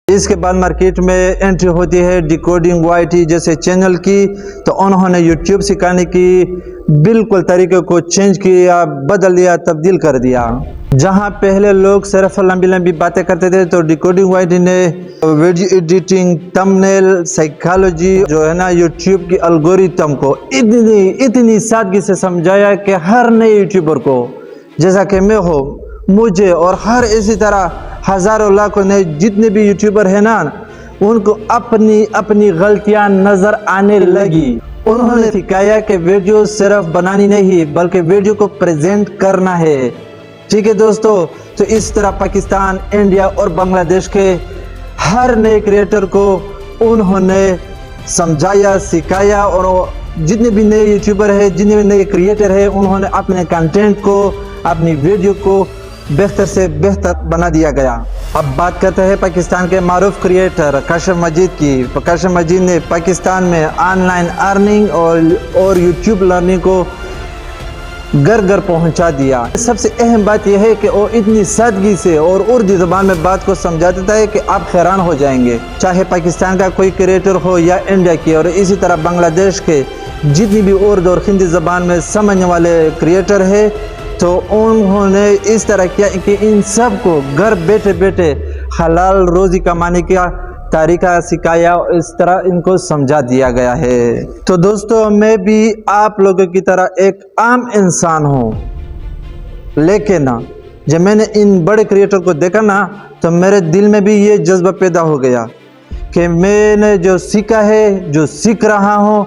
اس کے بعد مارکیٹ میں انٹری ہوتی ہے ڈیکوڈنگ YT جیسے چینل کی، تو انہوں نے یوٹیوب سکھانے کی بالکل طریقے کو چینج کیا، بدل دیا، تبدیل کر دیا۔ جہاں پہلے لوگ صرف لمبی لمبی باتیں کرتے تھے تو ڈیکوڈنگ YT نے ویڈیو ایڈیٹنگ، تمبنیل، سائیکالوجی جو ہے نا یوٹیوب کی الگوریتم کو اتنی سادگی سے سمجھایا کہ ہر نئے یوٹیوبر کو، جیسا کہ میں ہوں، مجھے اور ہر اسی طرح ہزاروں لاکھوں نے جتنے بھی یوٹیوبر ہیں نا، ان کو اپنی غلطیاں نظر آنے لگی۔ انہوں نے سکھایا کہ ویڈیو صرف بنانی نہیں بلکہ ویڈیو کو پریزنٹ کرنا ہے۔ ٹھیک ہے دوستو، تو اس طرح پاکستان، انڈیا اور بنگلہ دیش کے ہر نئے کریٹر کو انہوں نے سمجھایا، سکھایا، اور جتنے بھی نئے یوٹیوبر ہیں، جتنے بھی نئے کریٹر ہیں، انہوں نے اپنے کنٹینٹ کو، اپنی ویڈیو کو بہتر سے بہتر بنا دیا گیا۔ اب بات کرتے ہیں پاکستان کے معروف کریٹر کاشف مجید کی۔ کاشف مجید نے پاکستان میں آن لائن ارننگ اور یوٹیوب لرننگ کو گھر گھر پہنچا دیا۔ سب سے اہم بات یہ ہے کہ وہ اتنی سادگی سے اور اردو زبان میں بات کو سمجھا دیتا ہے کہ آپ حیران ہو جائیں گے، چاہے پاکستان کا کوئی کریٹر ہو یا انڈیا کی، اور اسی طرح بنگلہ دیش کے جتنی بھی اردو اور ہندی زبان میں سمجھنے والے کریٹر ہیں، تو انہوں نے اس طرح کیا کہ ان سب کو گھر بیٹھے بیٹھے حلال روزی کمانے کا طریقہ سکھایا، اس طرح ان کو سمجھا دیا گیا ہے۔ تو دوستو، میں بھی آپ لوگوں کی طرح ایک عام انسان ہوں، لیکن جب میں نے ان بڑے کریٹر کو دیکھا نا، تو میرے دل میں بھی یہ جذبہ پیدا ہو گیا کہ میں نے جو سیکھا ہے، جو سیکھ رہا ہوں،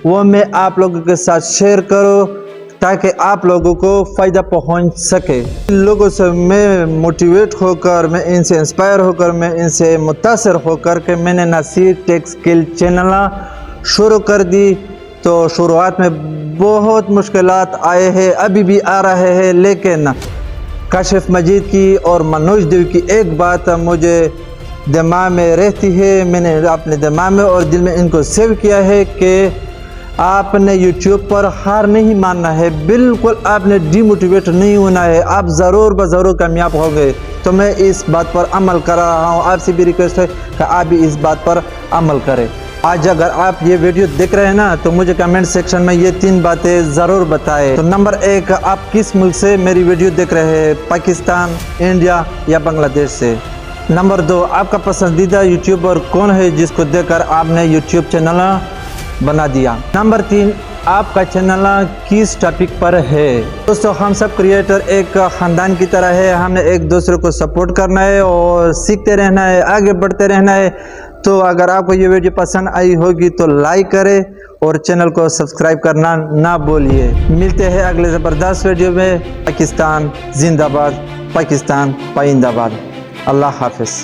وہ میں آپ لوگوں کے ساتھ شیئر کروں تاکہ آپ لوگوں کو فائدہ پہنچ سکے۔ ان لوگوں سے میں موٹیویٹ ہو کر، میں ان سے انسپائر ہو کر، میں ان سے متاثر ہو کر کہ میں نے نصیر ٹیک اسکل چینل شروع کر دی۔ تو شروعات میں بہت مشکلات آئے ہیں، ابھی بھی آ رہے ہیں، لیکن کاشف مجید کی اور منوج دیو کی ایک بات مجھے دماغ میں رہتی ہے، میں نے اپنے دماغ میں اور دل میں ان کو سیو کیا ہے کہ آپ نے یوٹیوب پر ہار نہیں ماننا ہے، بالکل آپ نے ڈی موٹیویٹ نہیں ہونا ہے، آپ ضرور بضرور کامیاب ہوں گے۔ تو میں اس بات پر عمل کر رہا ہوں، آپ سے بھی ریکویسٹ ہے کہ آپ بھی اس بات پر عمل کریں۔ آج اگر آپ یہ ویڈیو دیکھ رہے ہیں نا، تو مجھے کمنٹ سیکشن میں یہ 3 باتیں ضرور بتائیں۔ تو نمبر 1، آپ کس ملک سے میری ویڈیو دیکھ رہے ہیں، پاکستان، انڈیا یا بنگلہ دیش سے؟ نمبر 2، آپ کا پسندیدہ یوٹیوبر کون ہے جس کو دیکھ کر آپ نے یوٹیوب چینل بنا دیا؟ نمبر 3، آپ کا چینل کس ٹاپک پر ہے؟ دوستو، ہم سب کریٹر ایک خاندان کی طرح ہے، ہم نے ایک دوسرے کو سپورٹ کرنا ہے اور سیکھتے رہنا ہے، آگے بڑھتے رہنا ہے۔ تو اگر آپ کو یہ ویڈیو پسند آئی ہوگی تو لائک کریں اور چینل کو سبسکرائب کرنا نہ بھولیے۔ ملتے ہیں اگلے زبردست ویڈیو میں۔ پاکستان زندہ باد، پاکستان پائندہ باد۔ اللہ حافظ۔